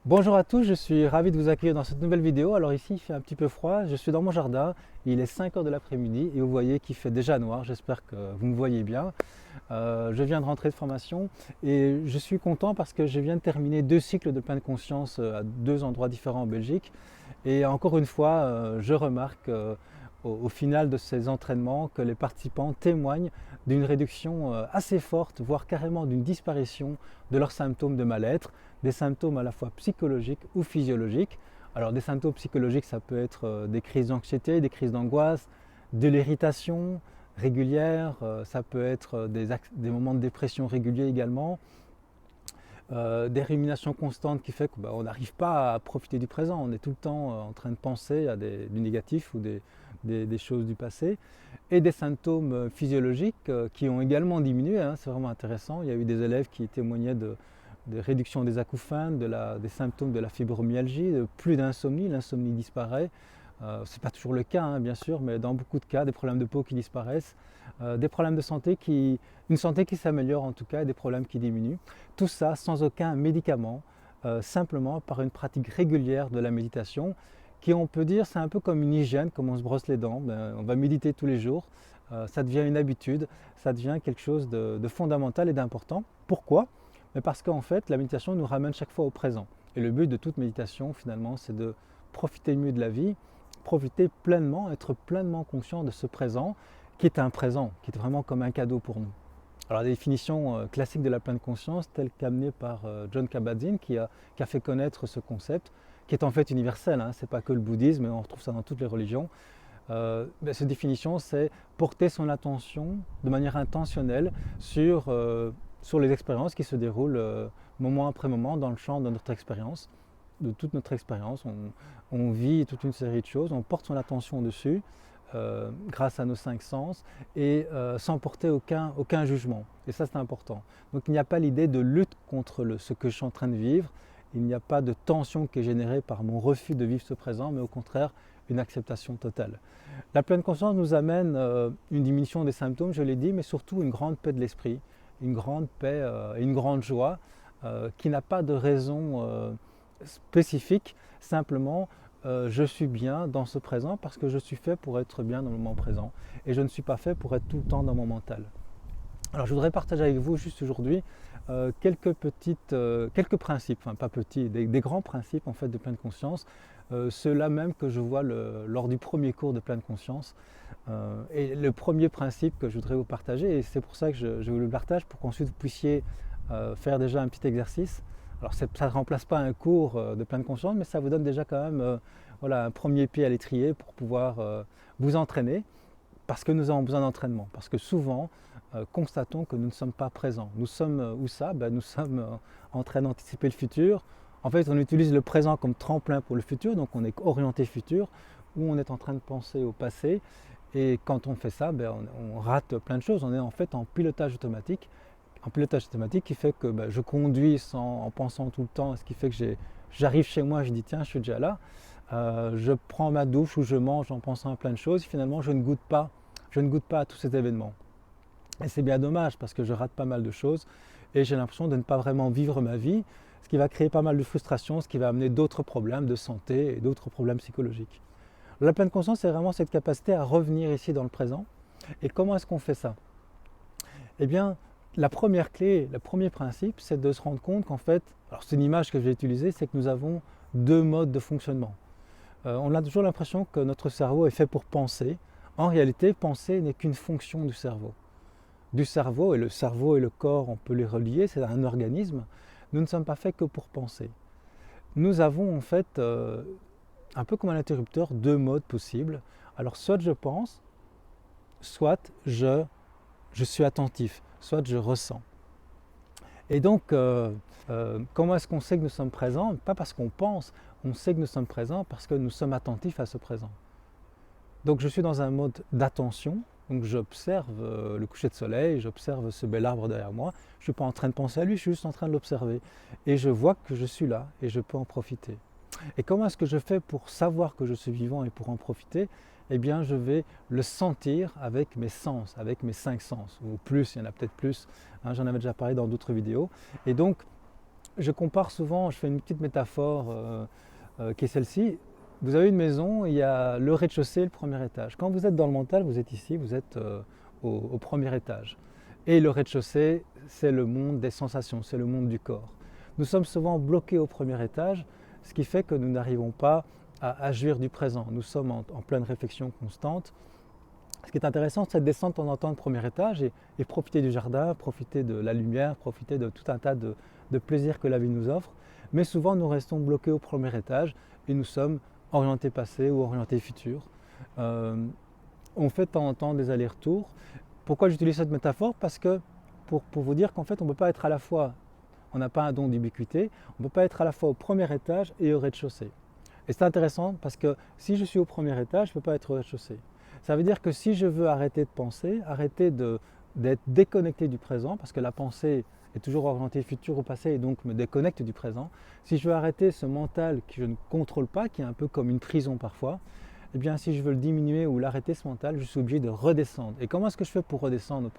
Bonjour à tous, je suis ravi de vous accueillir dans cette nouvelle vidéo. Alors ici il fait un petit peu froid, je suis dans mon jardin, il est 5 heures de l'après-midi et vous voyez qu'il fait déjà noir, j'espère que vous me voyez bien. Je viens de rentrer de formation et je suis content parce que je viens de terminer 2 cycles de pleine conscience à 2 endroits différents en Belgique. Et encore une fois, je remarque au final de ces entraînements que les participants témoignent d'une réduction assez forte, voire carrément d'une disparition de leurs symptômes de mal-être, des symptômes à la fois psychologiques ou physiologiques. Alors des symptômes psychologiques, ça peut être des crises d'anxiété, des crises d'angoisse, de l'irritation régulière, ça peut être des moments de dépression réguliers également, des ruminations constantes qui fait qu'on n'arrive pas à profiter du présent, on est tout le temps en train de penser à du négatif ou des choses du passé, et des symptômes physiologiques qui ont également diminué, hein, c'est vraiment intéressant. Il y a eu des élèves qui témoignaient de réduction des acouphènes, des symptômes de la fibromyalgie, de plus d'insomnie, l'insomnie disparaît. Ce n'est pas toujours le cas, hein, bien sûr, mais dans beaucoup de cas, des problèmes de peau qui disparaissent, des problèmes de santé une santé qui s'améliore en tout cas, et des problèmes qui diminuent. Tout ça sans aucun médicament, simplement par une pratique régulière de la méditation, qui on peut dire c'est un peu comme une hygiène, comme on se brosse les dents. On va méditer tous les jours, ça devient une habitude, ça devient quelque chose de fondamental et d'important. Pourquoi? Mais parce qu'en fait, la méditation nous ramène chaque fois au présent. Et le but de toute méditation, finalement, c'est de profiter mieux de la vie, profiter pleinement, être pleinement conscient de ce présent, qui est un présent, qui est vraiment comme un cadeau pour nous. Alors la définition classique de la pleine conscience, telle qu'amenée par John Kabat-Zinn, qui a fait connaître ce concept, qui est en fait universel, hein, c'est pas que le bouddhisme, mais on retrouve ça dans toutes les religions. Cette définition, c'est porter son attention de manière intentionnelle sur les expériences qui se déroulent moment après moment dans le champ de notre expérience, de toute notre expérience. On vit toute une série de choses, on porte son attention dessus grâce à nos 5 sens et sans porter aucun jugement. Et ça, c'est important. Donc il n'y a pas l'idée de lutte contre ce que je suis en train de vivre, il n'y a pas de tension qui est générée par mon refus de vivre ce présent, mais au contraire, une acceptation totale. La pleine conscience nous amène une diminution des symptômes, je l'ai dit, mais surtout une grande paix de l'esprit, une grande paix et une grande joie qui n'a pas de raison spécifique, simplement je suis bien dans ce présent parce que je suis fait pour être bien dans le moment présent et je ne suis pas fait pour être tout le temps dans mon mental. Alors je voudrais partager avec vous juste aujourd'hui quelques principes, enfin pas petits, des grands principes en fait de pleine conscience, ceux-là même que je vois lors du premier cours de pleine conscience. Et le premier principe que je voudrais vous partager, et c'est pour ça que je vous le partage, pour qu'ensuite vous puissiez faire déjà un petit exercice. Alors ça ne remplace pas un cours de pleine conscience, mais ça vous donne déjà quand même voilà, un premier pied à l'étrier pour pouvoir vous entraîner, parce que nous avons besoin d'entraînement, parce que souvent, constatons que nous ne sommes pas présents. Nous sommes où ça? Nous sommes en train d'anticiper le futur. En fait, on utilise le présent comme tremplin pour le futur, donc on est orienté futur, ou on est en train de penser au passé. Et quand on fait ça, on rate plein de choses. On est en fait en pilotage automatique. Un pilotage automatique qui fait que je conduis en pensant tout le temps, ce qui fait que j'arrive chez moi, je dis tiens, je suis déjà là. Je prends ma douche ou je mange en pensant à plein de choses. Finalement, je ne goûte pas à tous ces événements. Et c'est bien dommage parce que je rate pas mal de choses et j'ai l'impression de ne pas vraiment vivre ma vie, ce qui va créer pas mal de frustration, ce qui va amener d'autres problèmes de santé et d'autres problèmes psychologiques. La pleine conscience, c'est vraiment cette capacité à revenir ici dans le présent. Et comment est-ce qu'on fait ça? Eh bien, la première clé, le premier principe, c'est de se rendre compte qu'en fait, alors c'est une image que je vais utiliser, c'est que nous avons 2 modes de fonctionnement. On a toujours l'impression que notre cerveau est fait pour penser. En réalité, penser n'est qu'une fonction du cerveau, et le cerveau et le corps, on peut les relier, c'est un organisme. Nous ne sommes pas faits que pour penser. Nous avons en fait, un peu comme un interrupteur, 2 modes possibles. Alors soit je pense, soit je suis attentif, soit je ressens. Et donc, comment est-ce qu'on sait que nous sommes présents? Pas parce qu'on pense, on sait que nous sommes présents parce que nous sommes attentifs à ce présent. Donc je suis dans un mode d'attention, donc j'observe le coucher de soleil, j'observe ce bel arbre derrière moi, je ne suis pas en train de penser à lui, je suis juste en train de l'observer. Et je vois que je suis là et je peux en profiter. Et comment est-ce que je fais pour savoir que je suis vivant et pour en profiter? Eh bien, je vais le sentir avec mes sens, avec mes 5 sens, ou plus, il y en a peut-être plus, hein, j'en avais déjà parlé dans d'autres vidéos. Et donc, Je compare souvent, je fais une petite métaphore qui est celle-ci. Vous avez une maison, il y a le rez-de-chaussée et le premier étage. Quand vous êtes dans le mental, vous êtes ici, vous êtes au premier étage. Et le rez-de-chaussée, c'est le monde des sensations, c'est le monde du corps. Nous sommes souvent bloqués au premier étage, ce qui fait que nous n'arrivons pas à jouir du présent. Nous sommes en pleine réflexion constante. Ce qui est intéressant, c'est de descendre de temps en temps le premier étage et profiter du jardin, profiter de la lumière, profiter de tout un tas de plaisirs que la vie nous offre. Mais souvent, nous restons bloqués au premier étage et nous sommes orientés passé ou orientés futur. On fait de temps en temps des allers-retours. Pourquoi j'utilise cette métaphore? Parce que pour vous dire qu'en fait, on ne peut pas être à la fois, on n'a pas un don d'ubiquité, on ne peut pas être à la fois au premier étage et au rez-de-chaussée. Et c'est intéressant parce que si je suis au premier étage, je ne peux pas être au rez-de-chaussée. Ça veut dire que si je veux arrêter de penser, arrêter d'être déconnecté du présent, parce que la pensée est toujours orientée futur ou passé et donc me déconnecte du présent, si je veux arrêter ce mental que je ne contrôle pas, qui est un peu comme une prison parfois, eh bien si je veux le diminuer ou l'arrêter ce mental, je suis obligé de redescendre. Et comment est-ce que je fais pour redescendre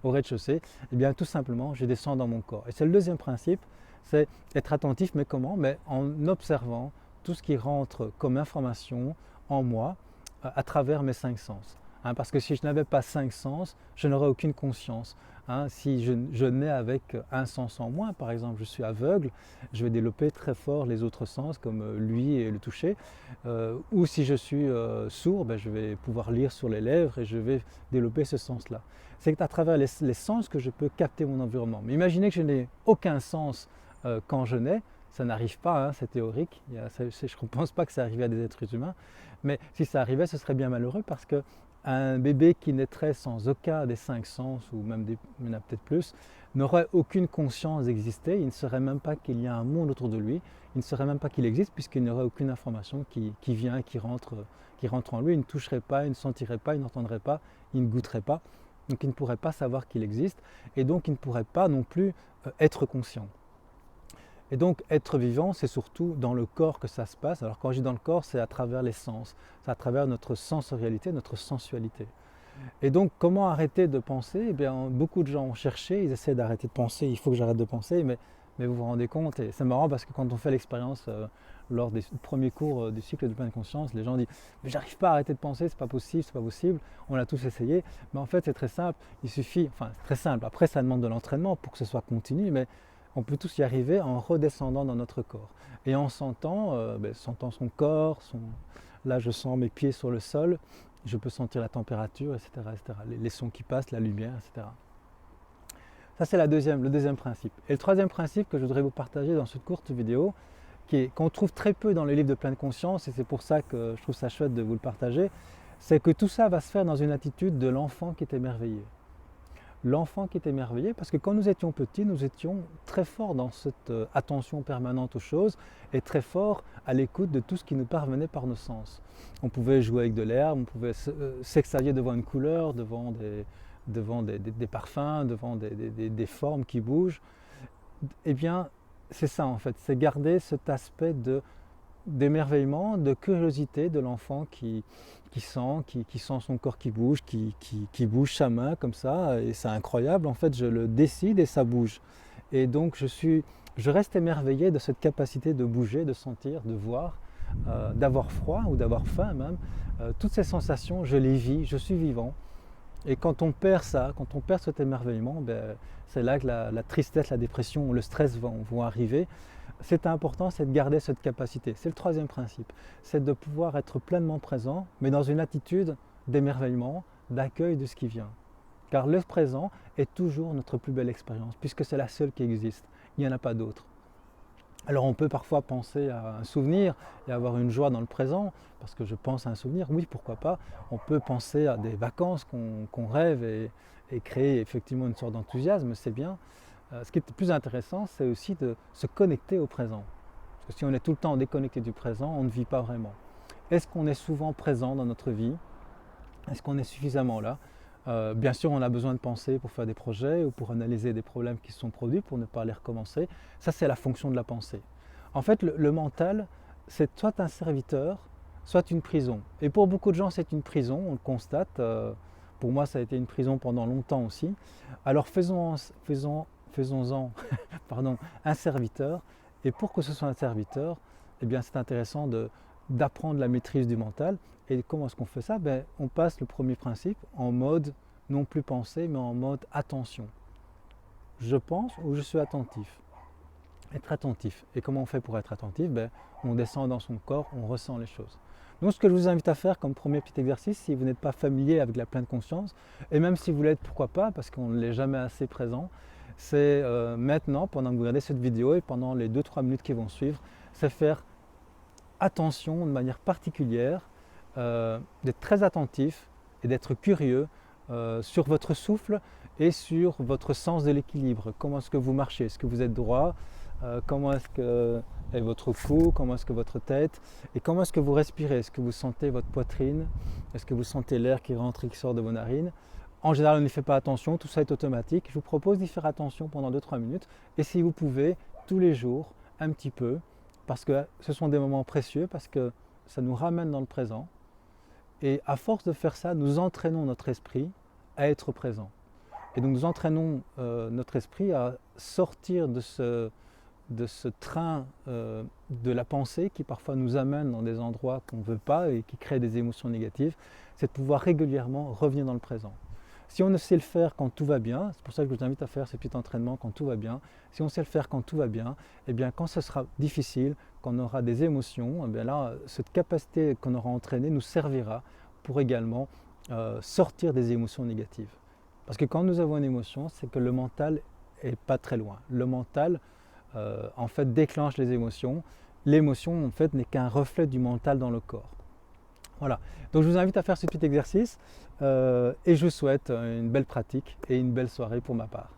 au rez-de-chaussée? Eh bien tout simplement, je descends dans mon corps. Et c'est le deuxième principe, c'est être attentif, mais comment? Mais en observant tout ce qui rentre comme information en moi, à travers mes cinq sens. Parce que si je n'avais pas cinq sens, je n'aurais aucune conscience. Si je nais avec un sens en moins, par exemple je suis aveugle, je vais développer très fort les autres sens comme l'ouïe et le toucher. Ou si je suis sourd, je vais pouvoir lire sur les lèvres et je vais développer ce sens-là. C'est à travers les sens que je peux capter mon environnement. Mais imaginez que je n'ai aucun sens quand je nais. Ça n'arrive pas, c'est théorique, je ne pense pas que ça arrive à des êtres humains, mais si ça arrivait, ce serait bien malheureux parce qu'un bébé qui naîtrait sans aucun des cinq sens, ou même il y en a peut-être plus, n'aurait aucune conscience d'exister, il ne saurait même pas qu'il y a un monde autour de lui, il ne saurait même pas qu'il existe puisqu'il n'y aurait aucune information qui vient, qui rentre en lui, il ne toucherait pas, il ne sentirait pas, il n'entendrait pas, il ne goûterait pas, donc il ne pourrait pas savoir qu'il existe et donc il ne pourrait pas non plus être conscient. Et donc être vivant, c'est surtout dans le corps que ça se passe. Alors quand je dis dans le corps, c'est à travers les sens, c'est à travers notre sensorialité, notre sensualité. Et donc comment arrêter de penser? Eh bien, beaucoup de gens ont cherché, ils essaient d'arrêter de penser, il faut que j'arrête de penser, mais vous vous rendez compte, et c'est marrant parce que quand on fait l'expérience lors des premiers cours du cycle de pleine conscience, les gens disent « mais j'arrive pas à arrêter de penser, c'est pas possible, c'est pas possible », on l'a tous essayé, mais en fait c'est très simple, il suffit, enfin c'est très simple, après ça demande de l'entraînement pour que ce soit continu, mais on peut tous y arriver en redescendant dans notre corps et en sentant, sentant son corps, là je sens mes pieds sur le sol, je peux sentir la température, etc., etc., les sons qui passent, la lumière, etc. Ça c'est le deuxième principe. Et le troisième principe que je voudrais vous partager dans cette courte vidéo, qu'on trouve très peu dans les livres de pleine conscience, et c'est pour ça que je trouve ça chouette de vous le partager, c'est que tout ça va se faire dans une attitude de l'enfant qui est émerveillé. L'enfant qui est émerveillé, parce que quand nous étions petits, nous étions très forts dans cette attention permanente aux choses et très forts à l'écoute de tout ce qui nous parvenait par nos sens. On pouvait jouer avec de l'herbe, on pouvait s'extasier devant une couleur, devant des parfums, devant des formes qui bougent. Eh bien, c'est ça en fait, c'est garder cet aspect d'émerveillement, de curiosité de l'enfant qui sent son corps qui bouge, qui bouge sa main comme ça, et c'est incroyable, en fait je le décide et ça bouge. Et donc je reste émerveillé de cette capacité de bouger, de sentir, de voir, d'avoir froid ou d'avoir faim même. Toutes ces sensations, je les vis, je suis vivant. Et quand on perd ça, quand on perd cet émerveillement, c'est là que la tristesse, la dépression, le stress vont arriver. C'est important, c'est de garder cette capacité. C'est le troisième principe, c'est de pouvoir être pleinement présent, mais dans une attitude d'émerveillement, d'accueil de ce qui vient. Car le présent est toujours notre plus belle expérience, puisque c'est la seule qui existe. Il n'y en a pas d'autre. Alors on peut parfois penser à un souvenir et avoir une joie dans le présent, parce que je pense à un souvenir, oui pourquoi pas. On peut penser à des vacances qu'on rêve et créer effectivement une sorte d'enthousiasme, c'est bien. Ce qui est le plus intéressant, c'est aussi de se connecter au présent. Parce que si on est tout le temps déconnecté du présent, on ne vit pas vraiment. Est-ce qu'on est souvent présent dans notre vie? Est-ce qu'on est suffisamment là? Bien sûr, on a besoin de penser pour faire des projets ou pour analyser des problèmes qui se sont produits, pour ne pas les recommencer. Ça, c'est la fonction de la pensée. En fait, le mental, c'est soit un serviteur, soit une prison. Et pour beaucoup de gens, c'est une prison, on le constate. Pour moi, ça a été une prison pendant longtemps aussi. Alors faisons faisons-en pardon, un serviteur. Et pour que ce soit un serviteur, eh bien, c'est intéressant d'apprendre la maîtrise du mental. Et comment est-ce qu'on fait ça? On passe le premier principe en mode non plus pensée, mais en mode attention. Je pense ou je suis attentif. Être attentif. Et comment on fait pour être attentif? On descend dans son corps, on ressent les choses. Donc ce que je vous invite à faire comme premier petit exercice, si vous n'êtes pas familier avec la pleine conscience, et même si vous l'êtes, pourquoi pas, parce qu'on ne l'est jamais assez présent, c'est maintenant, pendant que vous regardez cette vidéo et pendant les 2-3 minutes qui vont suivre, c'est faire attention de manière particulière, d'être très attentif et d'être curieux sur votre souffle et sur votre sens de l'équilibre. Comment est-ce que vous marchez? Est-ce que vous êtes droit? Comment est-ce que est votre cou? Comment est-ce que votre tête? Et comment est-ce que vous respirez? Est-ce que vous sentez votre poitrine? Est-ce que vous sentez l'air qui rentre et qui sort de vos narines? En général, on n'y fait pas attention, tout ça est automatique. Je vous propose d'y faire attention pendant 2-3 minutes. Et si vous pouvez, tous les jours, un petit peu, parce que ce sont des moments précieux, parce que ça nous ramène dans le présent. Et à force de faire ça, nous entraînons notre esprit à être présent. Et donc nous entraînons notre esprit à sortir de ce train de la pensée qui parfois nous amène dans des endroits qu'on ne veut pas et qui crée des émotions négatives. C'est de pouvoir régulièrement revenir dans le présent. Si on ne sait le faire quand tout va bien, c'est pour ça que je vous invite à faire ce petit entraînement quand tout va bien, si on sait le faire quand tout va bien, eh bien quand ce sera difficile, quand on aura des émotions, eh bien là, cette capacité qu'on aura entraînée nous servira pour également sortir des émotions négatives. Parce que quand nous avons une émotion, c'est que le mental n'est pas très loin. Le mental, en fait, déclenche les émotions. L'émotion, en fait, n'est qu'un reflet du mental dans le corps. Voilà. Donc, je vous invite à faire ce petit exercice et je vous souhaite une belle pratique et une belle soirée pour ma part.